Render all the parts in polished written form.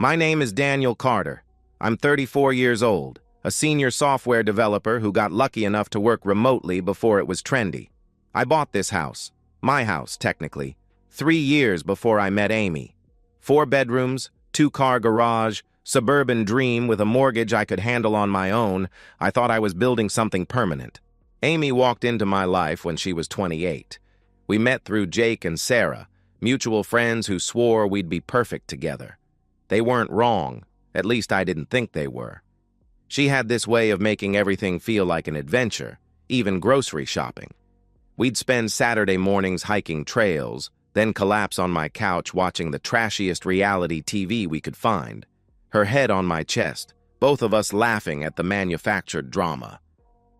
My name is Daniel Carter. I'm 34 years old, a senior software developer who got lucky enough to work remotely before it was trendy. I bought this house, my house technically, 3 years before I met Amy. 4 bedrooms, 2-car garage, suburban dream with a mortgage I could handle on my own. I thought I was building something permanent. Amy walked into my life when she was 28. We met through Jake and Sarah, mutual friends who swore we'd be perfect together. They weren't wrong, at least I didn't think they were. She had this way of making everything feel like an adventure, even grocery shopping. We'd spend Saturday mornings hiking trails, then collapse on my couch watching the trashiest reality TV we could find, her head on my chest, both of us laughing at the manufactured drama.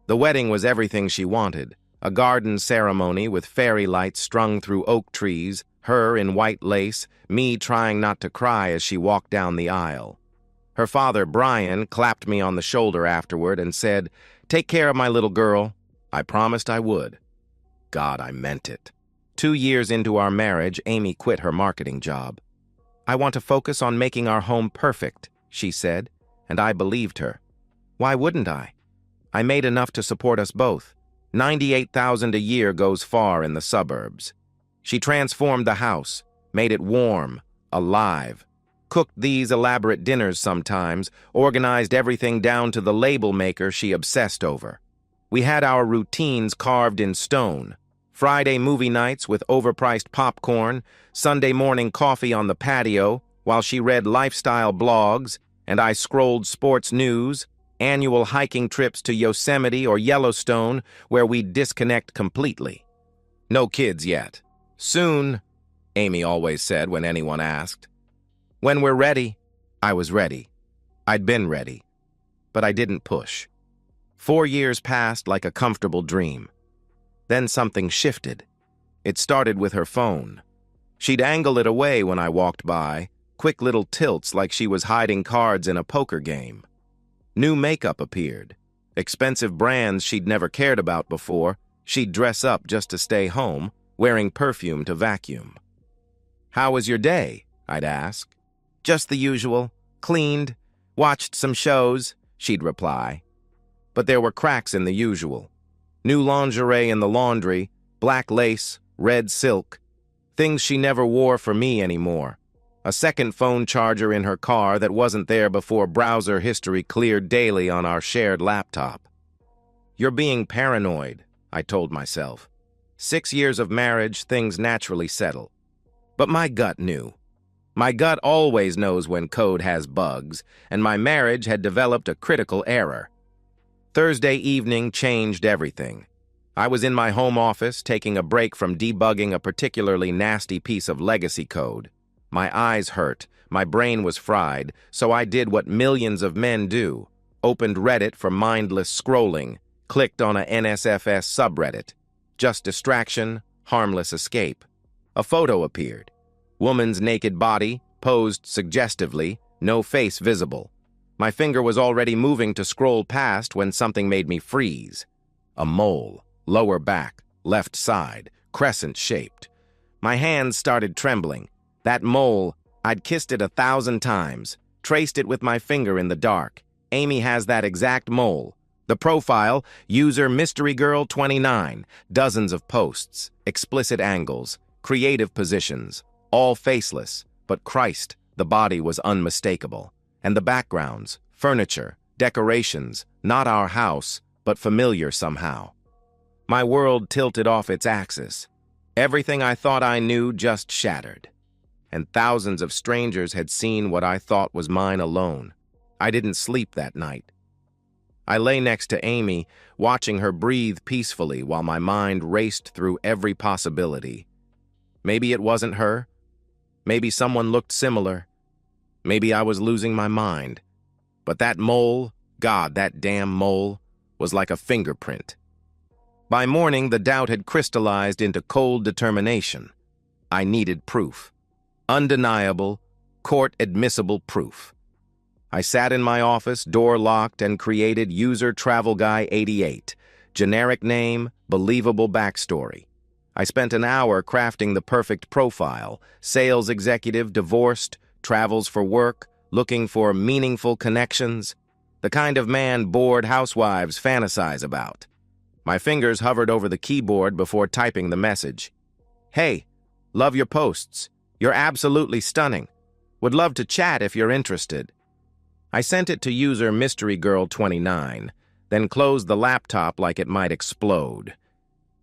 The wedding was everything she wanted, a garden ceremony with fairy lights strung through oak trees, her in white lace, me trying not to cry as she walked down the aisle. Her father, Brian, clapped me on the shoulder afterward and said, "Take care of my little girl." I promised I would. God, I meant it. 2 years into our marriage, Amy quit her marketing job. "I want to focus on making our home perfect," she said, and I believed her. Why wouldn't I? I made enough to support us both. $98,000 a year goes far in the suburbs. She transformed the house, made it warm, alive, cooked these elaborate dinners sometimes, organized everything down to the label maker she obsessed over. We had our routines carved in stone. Friday movie nights with overpriced popcorn, Sunday morning coffee on the patio, while she read lifestyle blogs and I scrolled sports news, annual hiking trips to Yosemite or Yellowstone where we'd disconnect completely. No kids yet. Soon, Amy always said when anyone asked. When we're ready, I was ready. I'd been ready. But I didn't push. 4 years passed like a comfortable dream. Then something shifted. It started with her phone. She'd angle it away when I walked by, quick little tilts like she was hiding cards in a poker game. New makeup appeared. Expensive brands she'd never cared about before. She'd dress up just to stay home, wearing perfume to vacuum. "How was your day?" I'd ask. "Just the usual. Cleaned. Watched some shows," she'd reply. But there were cracks in the usual. New lingerie in the laundry, black lace, red silk. Things she never wore for me anymore. A second phone charger in her car that wasn't there before browser history cleared daily on our shared laptop. "You're being paranoid," I told myself. 6 years of marriage, things naturally settle. But my gut knew. My gut always knows when code has bugs, and my marriage had developed a critical error. Thursday evening changed everything. I was in my home office, taking a break from debugging a particularly nasty piece of legacy code. My eyes hurt, my brain was fried, so I did what millions of men do. Opened Reddit for mindless scrolling, clicked on a NSFS subreddit. Just distraction, harmless escape. A photo appeared. Woman's naked body, posed suggestively, no face visible. My finger was already moving to scroll past when something made me freeze. A mole, lower back, left side, crescent-shaped. My hands started trembling. That mole, I'd kissed it 1,000 times, traced it with my finger in the dark. Amy has that exact mole. The profile, user MysteryGirl29, dozens of posts, explicit angles, creative positions, all faceless, but Christ, the body was unmistakable. And the backgrounds, furniture, decorations, not our house, but familiar somehow. My world tilted off its axis. Everything I thought I knew just shattered. And thousands of strangers had seen what I thought was mine alone. I didn't sleep that night. I lay next to Amy, watching her breathe peacefully while my mind raced through every possibility. Maybe it wasn't her. Maybe someone looked similar. Maybe I was losing my mind. But that mole, God, that damn mole, was like a fingerprint. By morning, the doubt had crystallized into cold determination. I needed proof. Undeniable, court-admissible proof. I sat in my office, door locked, and created User Travel Guy 88. Generic name, believable backstory. I spent an hour crafting the perfect profile. Sales executive, divorced, travels for work, looking for meaningful connections, the kind of man bored housewives fantasize about. My fingers hovered over the keyboard before typing the message. "Hey, love your posts. You're absolutely stunning. Would love to chat if you're interested." I sent it to user Mystery Girl 29, then closed the laptop like it might explode.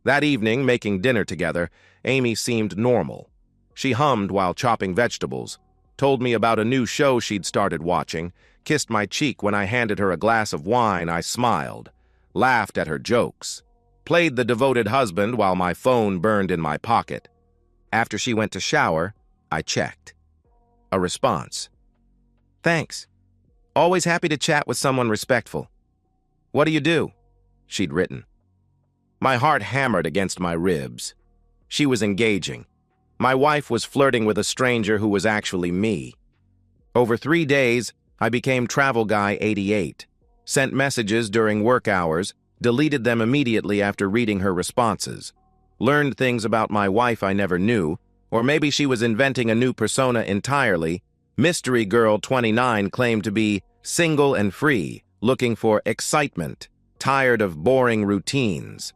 That evening, making dinner together, Amy seemed normal. She hummed while chopping vegetables, told me about a new show she'd started watching, kissed my cheek when I handed her a glass of wine. I smiled, laughed at her jokes, played the devoted husband while my phone burned in my pocket. After she went to shower, I checked. A response. "Thanks. Always happy to chat with someone respectful. What do you do?" she'd written. My heart hammered against my ribs. She was engaging. My wife was flirting with a stranger who was actually me. Over 3 days, I became Travel Guy 88, sent messages during work hours, deleted them immediately after reading her responses, learned things about my wife I never knew, or maybe she was inventing a new persona entirely. Mystery Girl 29 claimed to be single and free, looking for excitement, tired of boring routines.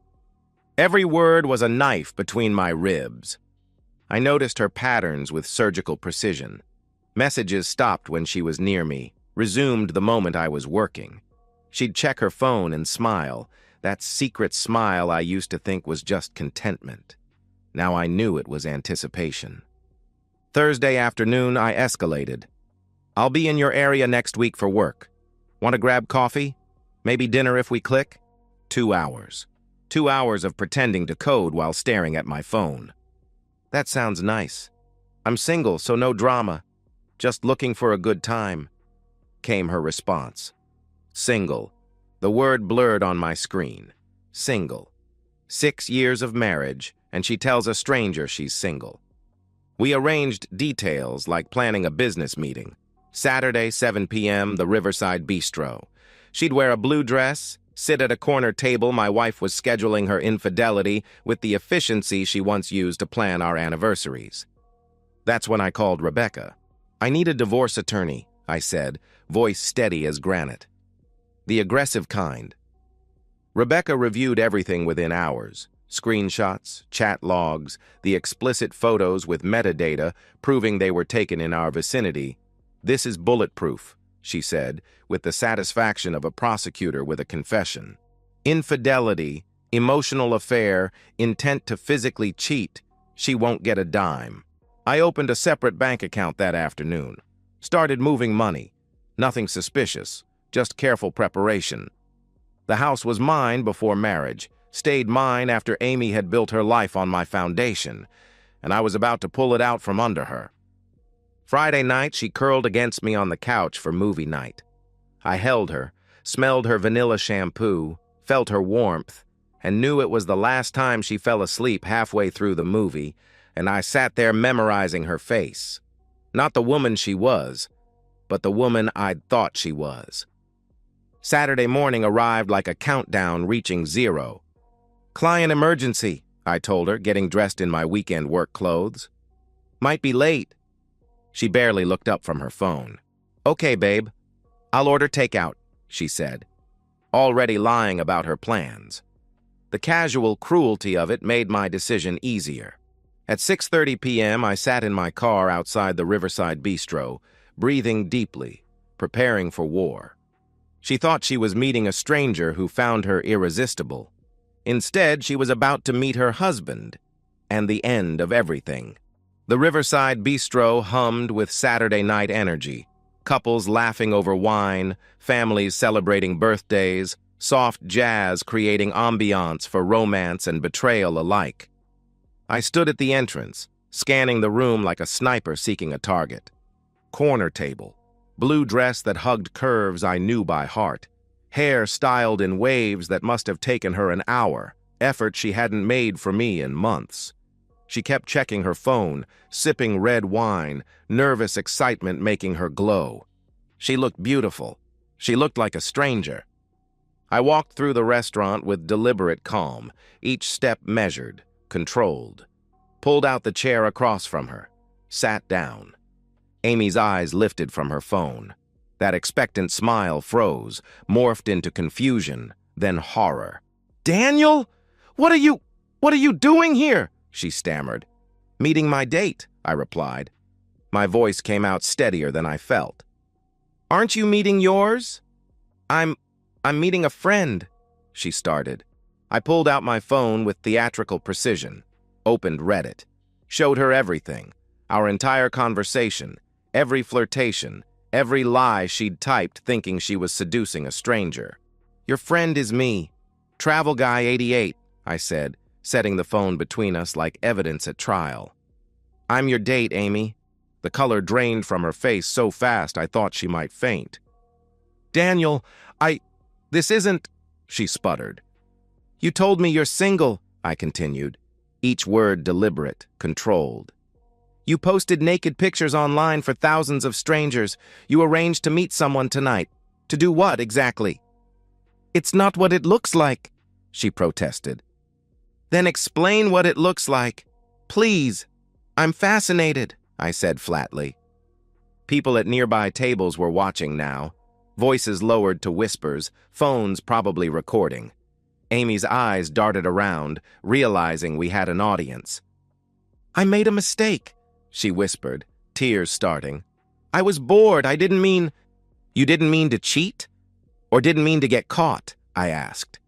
Every word was a knife between my ribs. I noticed her patterns with surgical precision. Messages stopped when she was near me, resumed the moment I was working. She'd check her phone and smile, that secret smile I used to think was just contentment. Now I knew it was anticipation. Thursday afternoon, I escalated. "I'll be in your area next week for work. Want to grab coffee? Maybe dinner if we click?" 2 hours. 2 hours of pretending to code while staring at my phone. "That sounds nice. I'm single, so no drama. Just looking for a good time," came her response. Single. The word blurred on my screen. Single. 6 years of marriage, and she tells a stranger she's single. We arranged details like planning a business meeting. Saturday, 7 p.m., the Riverside Bistro. She'd wear a blue dress, sit at a corner table. My wife was scheduling her infidelity with the efficiency she once used to plan our anniversaries. That's when I called Rebecca. "I need a divorce attorney," I said, voice steady as granite. The aggressive kind. Rebecca reviewed everything within hours. Screenshots, chat logs, the explicit photos with metadata proving they were taken in our vicinity. "This is bulletproof," she said, with the satisfaction of a prosecutor with a confession. Infidelity, emotional affair, intent to physically cheat, she won't get a dime. I opened a separate bank account that afternoon. Started moving money. Nothing suspicious, just careful preparation. The house was mine before marriage, stayed mine after Amy had built her life on my foundation, and I was about to pull it out from under her. Friday night, she curled against me on the couch for movie night. I held her, smelled her vanilla shampoo, felt her warmth, and knew it was the last time she fell asleep halfway through the movie, and I sat there memorizing her face. Not the woman she was, but the woman I'd thought she was. Saturday morning arrived like a countdown reaching 0. "Client emergency," I told her, getting dressed in my weekend work clothes. "Might be late." She barely looked up from her phone. "Okay, babe. I'll order takeout," she said, already lying about her plans. The casual cruelty of it made my decision easier. At 6:30 p.m., I sat in my car outside the Riverside Bistro, breathing deeply, preparing for war. She thought she was meeting a stranger who found her irresistible. Instead, she was about to meet her husband, and the end of everything. The Riverside Bistro hummed with Saturday night energy. Couples laughing over wine, families celebrating birthdays, soft jazz creating ambiance for romance and betrayal alike. I stood at the entrance, scanning the room like a sniper seeking a target. Corner table, blue dress that hugged curves I knew by heart, hair styled in waves that must have taken her an hour, effort she hadn't made for me in months. She kept checking her phone, sipping red wine, nervous excitement making her glow. She looked beautiful. She looked like a stranger. I walked through the restaurant with deliberate calm, each step measured, controlled. Pulled out the chair across from her, sat down. Amy's eyes lifted from her phone. That expectant smile froze, morphed into confusion, then horror. "Daniel? What are you doing here?" she stammered. "Meeting my date," I replied. My voice came out steadier than I felt. "Aren't you meeting yours?" I'm meeting a friend," she started. I pulled out my phone with theatrical precision, opened Reddit, showed her everything, our entire conversation, every flirtation, every lie she'd typed thinking she was seducing a stranger. "Your friend is me. Travel Guy 88, I said, setting the phone between us like evidence at trial. "I'm your date, Amy." The color drained from her face so fast I thought she might faint. "Daniel, this isn't," she sputtered. "You told me you're single," I continued, each word deliberate, controlled. "You posted naked pictures online for thousands of strangers. You arranged to meet someone tonight. To do what, exactly?" "It's not what it looks like," she protested. "Then explain what it looks like. Please. I'm fascinated," I said flatly. People at nearby tables were watching now, voices lowered to whispers, phones probably recording. Amy's eyes darted around, realizing we had an audience. "I made a mistake," she whispered, tears starting. "I was bored. I didn't mean—" "You didn't mean to cheat? Or didn't mean to get caught?" I asked.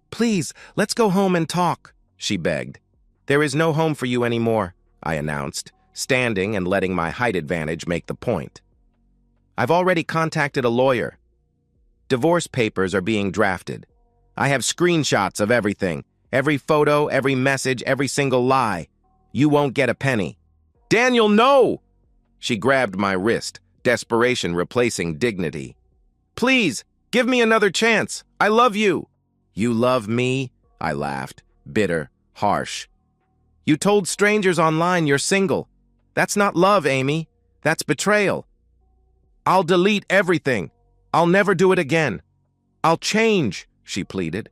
"Please, let's go home and talk," she begged. "There is no home for you anymore," I announced, standing and letting my height advantage make the point. "I've already contacted a lawyer. Divorce papers are being drafted. I have screenshots of everything, every photo, every message, every single lie. You won't get a penny." "Daniel, no!" She grabbed my wrist, desperation replacing dignity. "Please, give me another chance. I love you." "You love me?" I laughed, bitter, harsh. "You told strangers online you're single. That's not love, Amy. That's betrayal." "I'll delete everything. I'll never do it again. I'll change," she pleaded.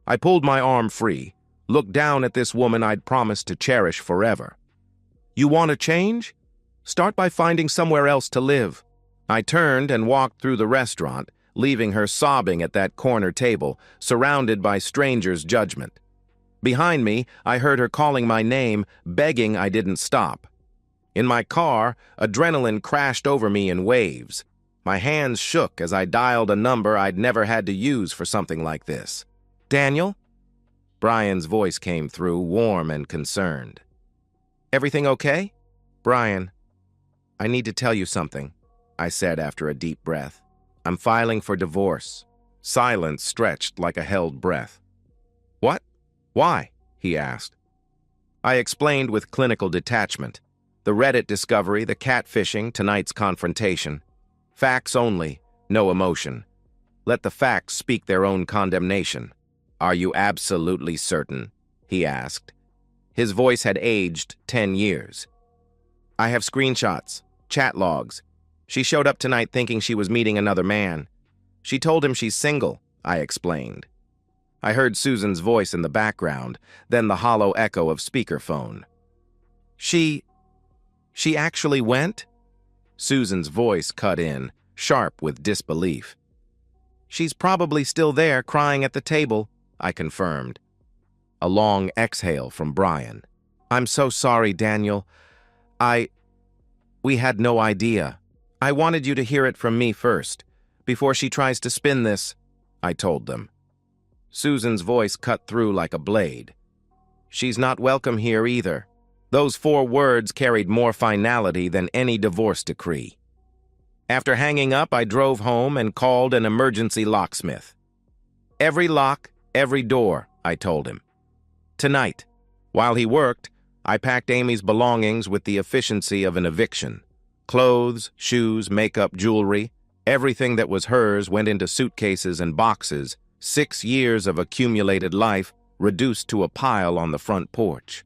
I pulled my arm free, looked down at this woman I'd promised to cherish forever. "You want to change? Start by finding somewhere else to live." I turned and walked through the restaurant, leaving her sobbing at that corner table, surrounded by strangers' judgment. Behind me, I heard her calling my name, begging I didn't stop. In my car, adrenaline crashed over me in waves. My hands shook as I dialed a number I'd never had to use for something like this. "Daniel?" Brian's voice came through, warm and concerned. "Everything okay?" "Brian, I need to tell you something," I said after a deep breath. "I'm filing for divorce." Silence stretched like a held breath. "What? Why?" he asked. I explained with clinical detachment. The Reddit discovery, the catfishing, tonight's confrontation. Facts only, no emotion. Let the facts speak their own condemnation. "Are you absolutely certain?" he asked. His voice had aged 10 years. "I have screenshots, chat logs. She showed up tonight thinking she was meeting another man. She told him she's single," I explained. I heard Susan's voice in the background, then the hollow echo of speakerphone. She actually went?" Susan's voice cut in, sharp with disbelief. "She's probably still there, crying at the table," I confirmed. A long exhale from Brian. "I'm so sorry, Daniel. We had no idea. I wanted you to hear it from me first, before she tries to spin this," I told them. Susan's voice cut through like a blade. "She's not welcome here either." Those 4 words carried more finality than any divorce decree. After hanging up, I drove home and called an emergency locksmith. "Every lock, every door," I told him. Tonight, while he worked, I packed Amy's belongings with the efficiency of an eviction. Clothes, shoes, makeup, jewelry, everything that was hers went into suitcases and boxes, 6 years of accumulated life reduced to a pile on the front porch.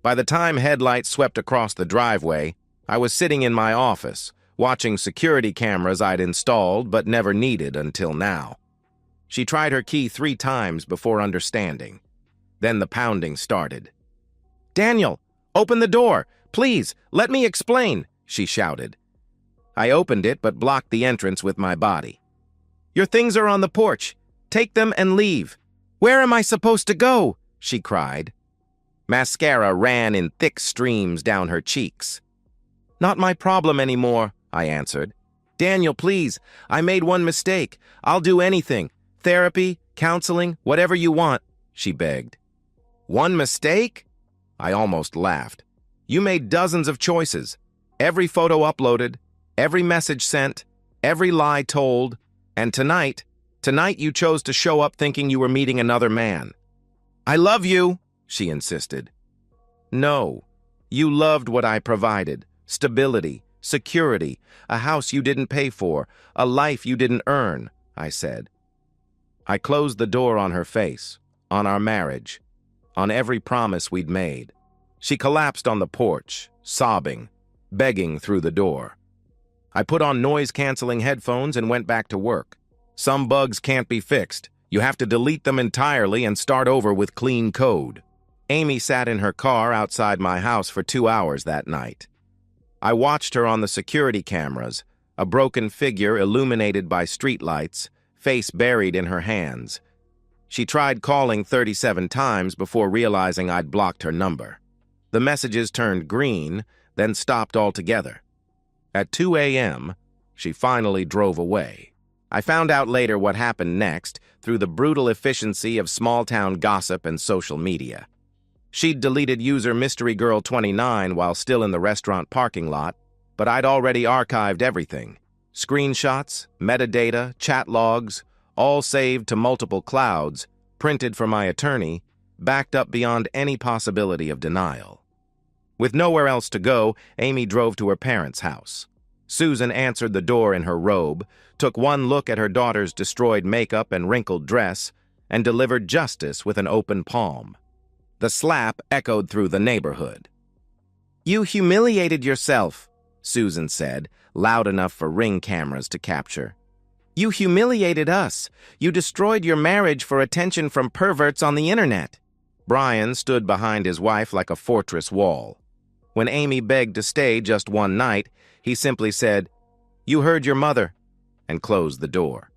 By the time headlights swept across the driveway, I was sitting in my office, watching security cameras I'd installed but never needed until now. She tried her key 3 times before understanding. Then the pounding started. "Daniel, open the door! Please, let me explain!" she shouted. I opened it but blocked the entrance with my body. Your things are on the porch. Take them and leave. Where am I supposed to go? She cried. Mascara ran in thick streams down her cheeks. Not my problem anymore, I answered. Daniel, please, I made one mistake. I'll do anything. Therapy, counseling, whatever you want, she begged. One mistake? I almost laughed. You made dozens of choices. Every photo uploaded, every message sent, every lie told, and tonight you chose to show up thinking you were meeting another man. I love you, she insisted. No, you loved what I provided. Stability, security, a house you didn't pay for, a life you didn't earn, I said. I closed the door on her face, on our marriage, on every promise we'd made. She collapsed on the porch, sobbing, begging through the door. I put on noise-canceling headphones and went back to work. Some bugs can't be fixed. You have to delete them entirely and start over with clean code. Amy sat in her car outside my house for 2 hours that night. I watched her on the security cameras, a broken figure illuminated by streetlights, face buried in her hands. She tried calling 37 times before realizing I'd blocked her number. The messages turned green, then stopped altogether. At 2 a.m., she finally drove away. I found out later what happened next through the brutal efficiency of small-town gossip and social media. She'd deleted user MysteryGirl29 while still in the restaurant parking lot, but I'd already archived everything. Screenshots, metadata, chat logs, all saved to multiple clouds, printed for my attorney, backed up beyond any possibility of denial. With nowhere else to go, Amy drove to her parents' house. Susan answered the door in her robe, took one look at her daughter's destroyed makeup and wrinkled dress, and delivered justice with an open palm. The slap echoed through the neighborhood. You humiliated yourself, Susan said, loud enough for Ring cameras to capture. You humiliated us. You destroyed your marriage for attention from perverts on the internet. Brian stood behind his wife like a fortress wall. When Amy begged to stay just one night, he simply said, You heard your mother, and closed the door.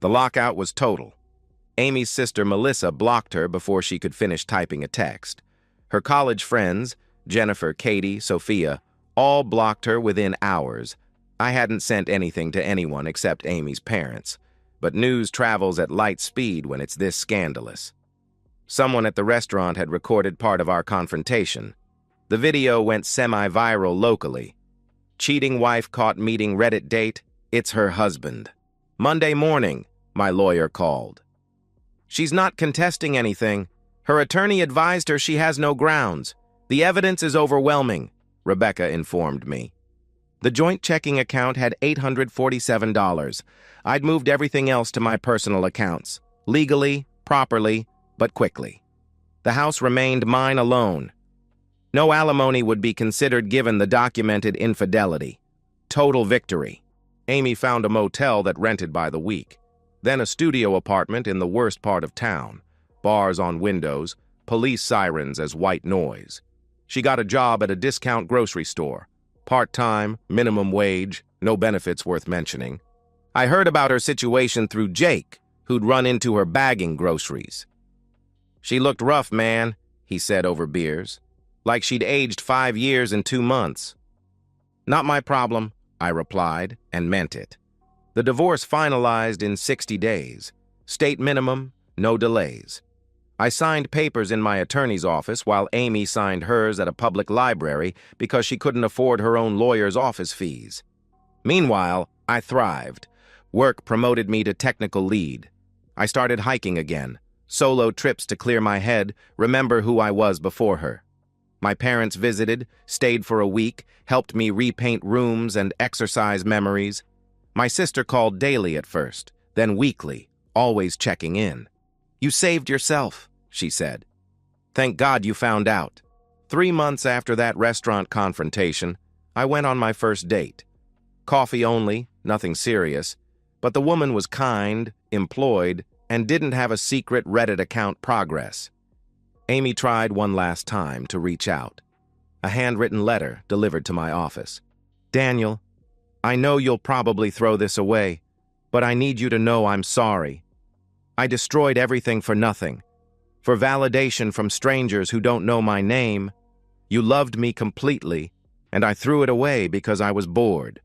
The lockout was total. Amy's sister Melissa blocked her before she could finish typing a text. Her college friends, Jennifer, Katie, Sophia, all blocked her within hours. I hadn't sent anything to anyone except Amy's parents, but news travels at light speed when it's this scandalous. Someone at the restaurant had recorded part of our confrontation. The video went semi-viral locally. Cheating wife caught meeting Reddit date, it's her husband. Monday morning, my lawyer called. She's not contesting anything. Her attorney advised her she has no grounds. The evidence is overwhelming, Rebecca informed me. The joint checking account had $847. I'd moved everything else to my personal accounts, legally, properly, but quickly. The house remained mine alone. No alimony would be considered given the documented infidelity. Total victory. Amy found a motel that rented by the week, then a studio apartment in the worst part of town, bars on windows, police sirens as white noise. She got a job at a discount grocery store. Part-time, minimum wage, no benefits worth mentioning. I heard about her situation through Jake, who'd run into her bagging groceries. She looked rough, man, he said over beers. Like she'd aged 5 years and 2 months. Not my problem, I replied, and meant it. The divorce finalized in 60 days. State minimum, no delays. I signed papers in my attorney's office while Amy signed hers at a public library because she couldn't afford her own lawyer's office fees. Meanwhile, I thrived. Work promoted me to technical lead. I started hiking again. Solo trips to clear my head, remember who I was before her. My parents visited, stayed for a week, helped me repaint rooms and exercise memories. My sister called daily at first, then weekly, always checking in. You saved yourself, she said. Thank God you found out. 3 months after that restaurant confrontation, I went on my first date. Coffee only, nothing serious, but the woman was kind, employed, and didn't have a secret Reddit account progress. Amy tried one last time to reach out. A handwritten letter delivered to my office. Daniel, I know you'll probably throw this away, but I need you to know I'm sorry. I destroyed everything for nothing. For validation from strangers who don't know my name. You loved me completely, and I threw it away because I was bored.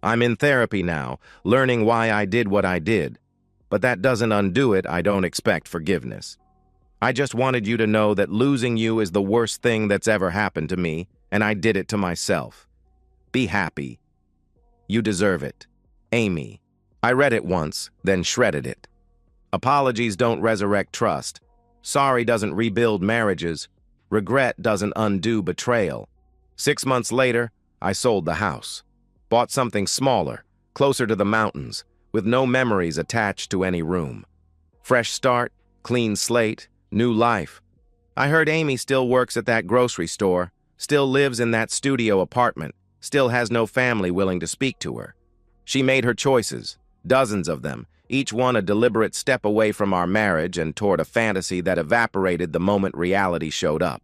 I'm in therapy now, learning why I did what I did. But that doesn't undo it. I don't expect forgiveness. I just wanted you to know that losing you is the worst thing that's ever happened to me, and I did it to myself. Be happy. You deserve it. Amy. I read it once, then shredded it. Apologies don't resurrect trust. Sorry doesn't rebuild marriages. Regret doesn't undo betrayal. 6 months later, I sold the house. Bought something smaller, closer to the mountains, with no memories attached to any room. Fresh start, clean slate, new life. I heard Amy still works at that grocery store, still lives in that studio apartment, still has no family willing to speak to her. She made her choices, dozens of them, each one a deliberate step away from our marriage and toward a fantasy that evaporated the moment reality showed up.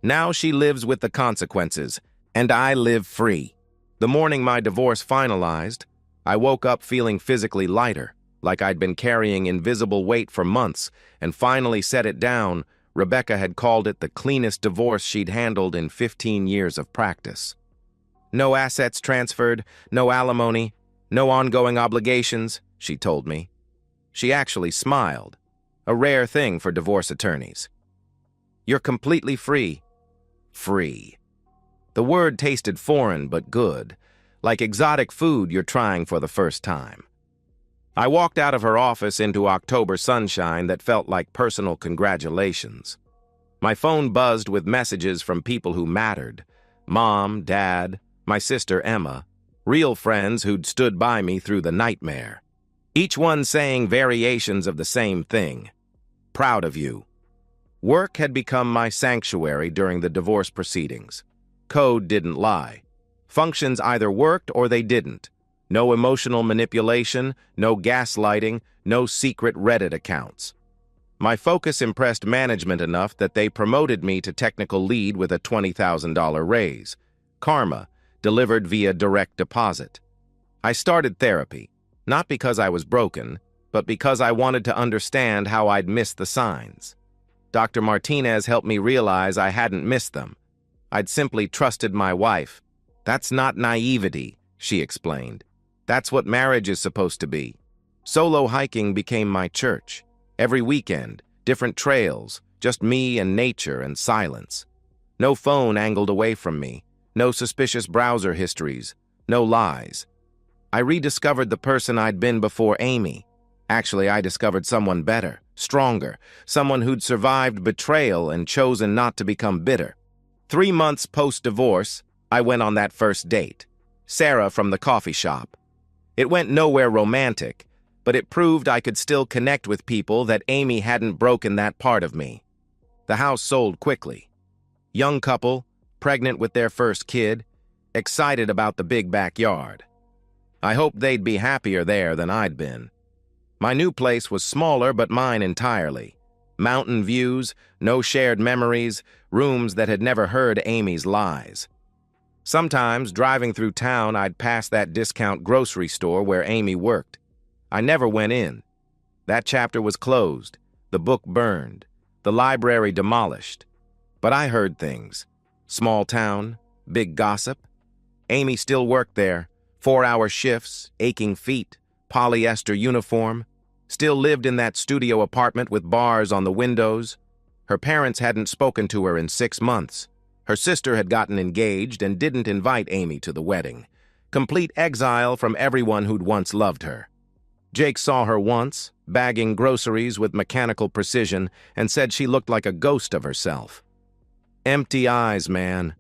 Now she lives with the consequences, and I live free. The morning my divorce finalized, I woke up feeling physically lighter, like I'd been carrying invisible weight for months, and finally set it down. Rebecca had called it the cleanest divorce she'd handled in 15 years of practice. No assets transferred, no alimony, no ongoing obligations, she told me. She actually smiled, a rare thing for divorce attorneys. You're completely free. Free. The word tasted foreign but good, like exotic food you're trying for the first time. I walked out of her office into October sunshine that felt like personal congratulations. My phone buzzed with messages from people who mattered. Mom, Dad, my sister Emma, real friends who'd stood by me through the nightmare. Each one saying variations of the same thing. Proud of you. Work had become my sanctuary during the divorce proceedings. Code didn't lie. Functions either worked or they didn't. No emotional manipulation, no gaslighting, no secret Reddit accounts. My focus impressed management enough that they promoted me to technical lead with a $20,000 raise. Karma, delivered via direct deposit. I started therapy, not because I was broken, but because I wanted to understand how I'd missed the signs. Dr. Martinez helped me realize I hadn't missed them. I'd simply trusted my wife. That's not naivety, she explained. That's what marriage is supposed to be. Solo hiking became my church. Every weekend, different trails, just me and nature and silence. No phone angled away from me, no suspicious browser histories, no lies. I rediscovered the person I'd been before Amy. Actually, I discovered someone better, stronger, someone who'd survived betrayal and chosen not to become bitter. 3 months post-divorce, I went on that first date. Sarah from the coffee shop. It went nowhere romantic, but it proved I could still connect with people that Amy hadn't broken that part of me. The house sold quickly. Young couple, pregnant with their first kid, excited about the big backyard. I hoped they'd be happier there than I'd been. My new place was smaller but mine entirely. Mountain views, no shared memories, rooms that had never heard Amy's lies. Sometimes, driving through town, I'd pass that discount grocery store where Amy worked. I never went in. That chapter was closed, the book burned, the library demolished. But I heard things. Small town, big gossip. Amy still worked there, 4-hour shifts, aching feet, polyester uniform. Still lived in that studio apartment with bars on the windows. Her parents hadn't spoken to her in 6 months. Her sister had gotten engaged and didn't invite Amy to the wedding. Complete exile from everyone who'd once loved her. Jake saw her once, bagging groceries with mechanical precision, and said she looked like a ghost of herself. Empty eyes, man.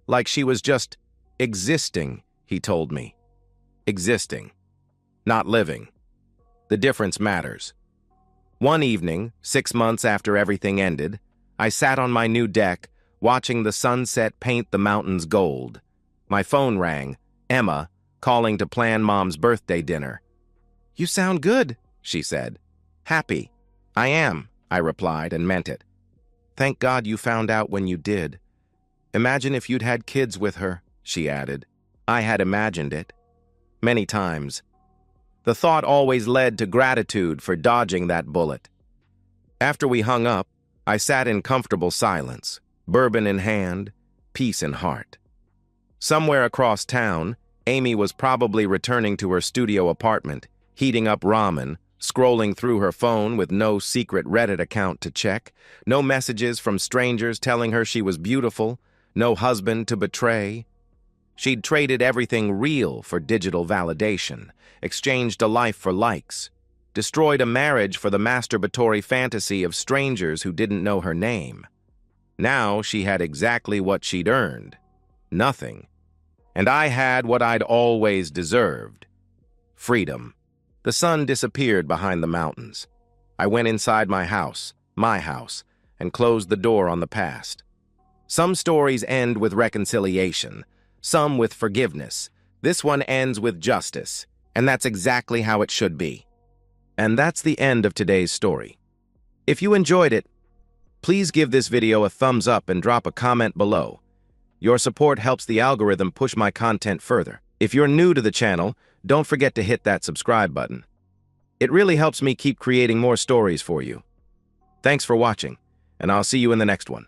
Like she was just existing, he told me. Existing. Not living. The difference matters. One evening, 6 months after everything ended, I sat on my new deck, watching the sunset paint the mountains gold. My phone rang, Emma, calling to plan Mom's birthday dinner. "You sound good," she said. "Happy." "I am," I replied and meant it. "Thank God you found out when you did. Imagine if you'd had kids with her," she added. I had imagined it. Many times. The thought always led to gratitude for dodging that bullet. After we hung up, I sat in comfortable silence, bourbon in hand, peace in heart. Somewhere across town, Amy was probably returning to her studio apartment, heating up ramen, scrolling through her phone with no secret Reddit account to check, no messages from strangers telling her she was beautiful, no husband to betray. She'd traded everything real for digital validation, exchanged a life for likes, destroyed a marriage for the masturbatory fantasy of strangers who didn't know her name. Now she had exactly what she'd earned. Nothing. And I had what I'd always deserved. Freedom. The sun disappeared behind the mountains. I went inside my house, and closed the door on the past. Some stories end with reconciliation, some with forgiveness. This one ends with justice, and that's exactly how it should be. And that's the end of today's story. If you enjoyed it, please give this video a thumbs up and drop a comment below. Your support helps the algorithm push my content further. If you're new to the channel, don't forget to hit that subscribe button. It really helps me keep creating more stories for you. Thanks for watching, and I'll see you in the next one.